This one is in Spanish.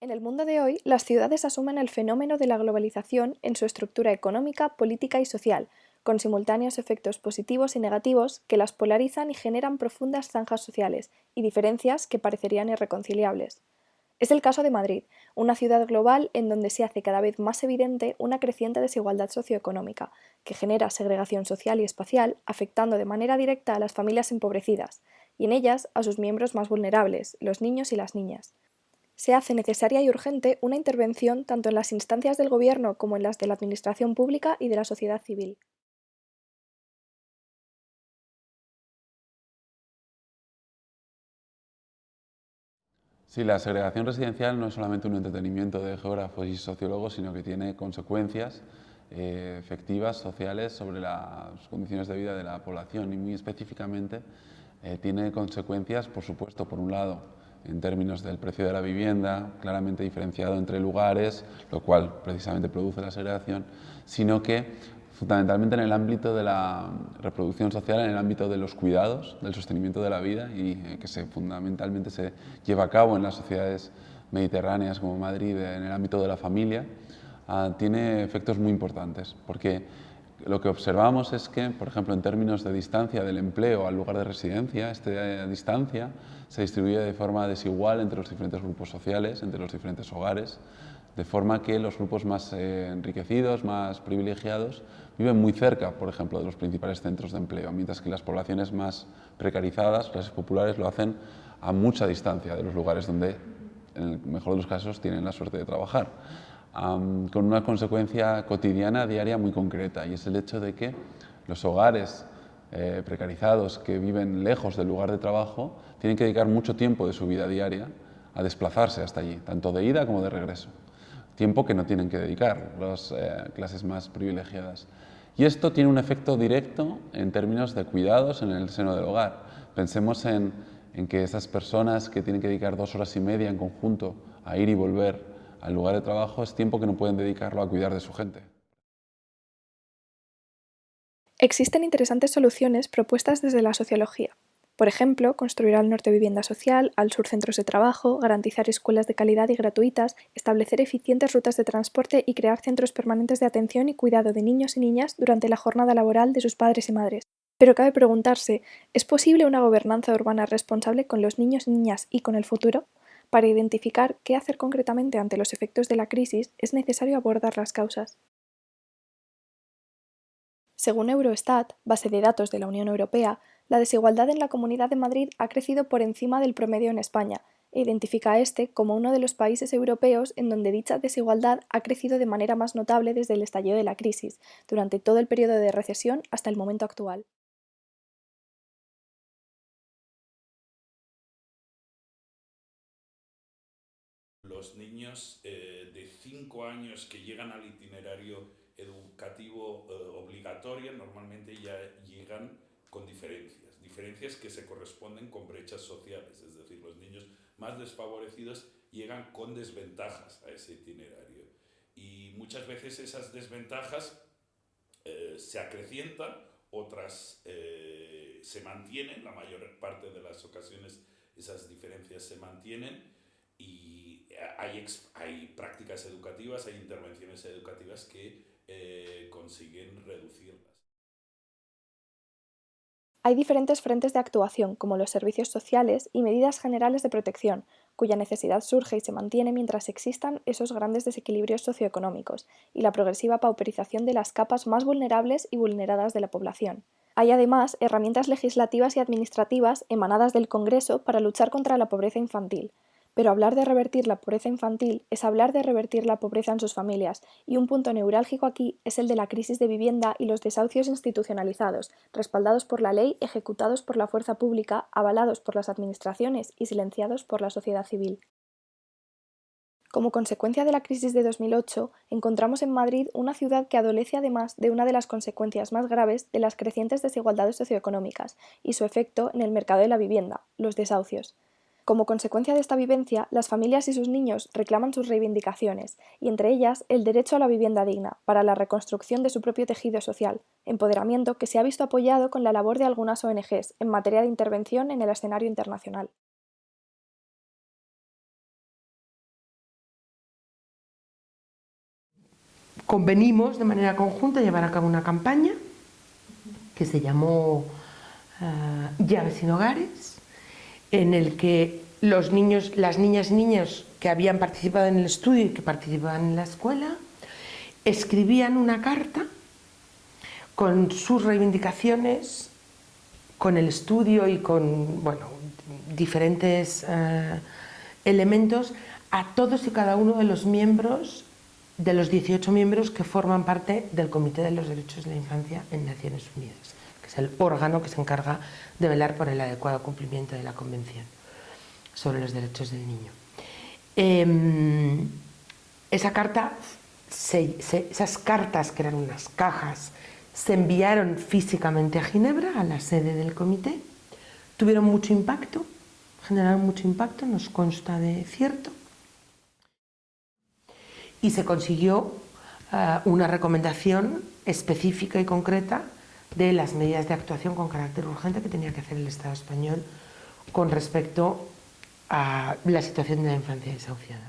En el mundo de hoy, las ciudades asumen el fenómeno de la globalización en su estructura económica, política y social, con simultáneos efectos positivos y negativos que las polarizan y generan profundas zanjas sociales y diferencias que parecerían irreconciliables. Es el caso de Madrid, una ciudad global en donde se hace cada vez más evidente una creciente desigualdad socioeconómica, que genera segregación social y espacial, afectando de manera directa a las familias empobrecidas, y en ellas a sus miembros más vulnerables, los niños y las niñas. Se hace necesaria y urgente una intervención tanto en las instancias del Gobierno como en las de la Administración pública y de la sociedad civil. Sí, la segregación residencial no es solamente un entretenimiento de geógrafos y sociólogos, sino que tiene consecuencias efectivas, sociales, sobre las condiciones de vida de la población y muy específicamente tiene consecuencias, por supuesto, por un lado, en términos del precio de la vivienda, claramente diferenciado entre lugares, lo cual precisamente produce la segregación, sino que fundamentalmente en el ámbito de la reproducción social, en el ámbito de los cuidados, del sostenimiento de la vida y que fundamentalmente se lleva a cabo en las sociedades mediterráneas como Madrid, en el ámbito de la familia, tiene efectos muy importantes, porque lo que observamos es que, por ejemplo, en términos de distancia del empleo al lugar de residencia, esta distancia se distribuye de forma desigual entre los diferentes grupos sociales, entre los diferentes hogares, de forma que los grupos más enriquecidos, más privilegiados, viven muy cerca, por ejemplo, de los principales centros de empleo, mientras que las poblaciones más precarizadas, clases populares, lo hacen a mucha distancia de los lugares donde, en el mejor de los casos, tienen la suerte de trabajar. Con una consecuencia cotidiana, diaria, muy concreta, y es el hecho de que los hogares precarizados que viven lejos del lugar de trabajo tienen que dedicar mucho tiempo de su vida diaria a desplazarse hasta allí, tanto de ida como de regreso. Tiempo que no tienen que dedicar las clases más privilegiadas. Y esto tiene un efecto directo en términos de cuidados en el seno del hogar. Pensemos en que esas personas que tienen que dedicar 2 horas y media en conjunto a ir y volver al lugar de trabajo es tiempo que no pueden dedicarlo a cuidar de su gente. Existen interesantes soluciones propuestas desde la sociología. Por ejemplo, construir al norte vivienda social, al sur centros de trabajo, garantizar escuelas de calidad y gratuitas, establecer eficientes rutas de transporte y crear centros permanentes de atención y cuidado de niños y niñas durante la jornada laboral de sus padres y madres. Pero cabe preguntarse, ¿es posible una gobernanza urbana responsable con los niños y niñas y con el futuro? Para identificar qué hacer concretamente ante los efectos de la crisis, es necesario abordar las causas. Según Eurostat, base de datos de la Unión Europea, la desigualdad en la Comunidad de Madrid ha crecido por encima del promedio en España, e identifica a este como uno de los países europeos en donde dicha desigualdad ha crecido de manera más notable desde el estallido de la crisis, durante todo el periodo de recesión hasta el momento actual. Los niños de 5 años que llegan al itinerario educativo obligatorio normalmente ya llegan con diferencias, diferencias que se corresponden con brechas sociales, es decir, los niños más desfavorecidos llegan con desventajas a ese itinerario y muchas veces esas desventajas se acrecientan, otras se mantienen, la mayor parte de las ocasiones esas diferencias se mantienen y hay prácticas educativas, hay intervenciones educativas que consiguen reducirlas. Hay diferentes frentes de actuación, como los servicios sociales y medidas generales de protección, cuya necesidad surge y se mantiene mientras existan esos grandes desequilibrios socioeconómicos y la progresiva pauperización de las capas más vulnerables y vulneradas de la población. Hay además herramientas legislativas y administrativas emanadas del Congreso para luchar contra la pobreza infantil. Pero hablar de revertir la pobreza infantil es hablar de revertir la pobreza en sus familias, y un punto neurálgico aquí es el de la crisis de vivienda y los desahucios institucionalizados, respaldados por la ley, ejecutados por la fuerza pública, avalados por las administraciones y silenciados por la sociedad civil. Como consecuencia de la crisis de 2008, encontramos en Madrid una ciudad que adolece además de una de las consecuencias más graves de las crecientes desigualdades socioeconómicas y su efecto en el mercado de la vivienda, los desahucios. Como consecuencia de esta vivencia, las familias y sus niños reclaman sus reivindicaciones, y entre ellas el derecho a la vivienda digna, para la reconstrucción de su propio tejido social, empoderamiento que se ha visto apoyado con la labor de algunas ONGs en materia de intervención en el escenario internacional. convenimos de manera conjunta llevar a cabo una campaña que se llamó Llaves sin Hogares, en el que los niños, las niñas y niños que habían participado en el estudio y que participaban en la escuela escribían una carta con sus reivindicaciones, con el estudio y con, bueno, diferentes elementos a todos y cada uno de los miembros, de los 18 miembros que forman parte del Comité de los Derechos de la Infancia en Naciones Unidas, que es el órgano que se encarga de velar por el adecuado cumplimiento de la Convención sobre los Derechos del Niño. Esa carta, esas cartas, que eran unas cajas, se enviaron físicamente a Ginebra, a la sede del comité, tuvieron mucho impacto, generaron mucho impacto, nos consta de cierto, y se consiguió una recomendación específica y concreta de las medidas de actuación con carácter urgente que tenía que hacer el Estado español con respecto a la situación de la infancia desahuciada.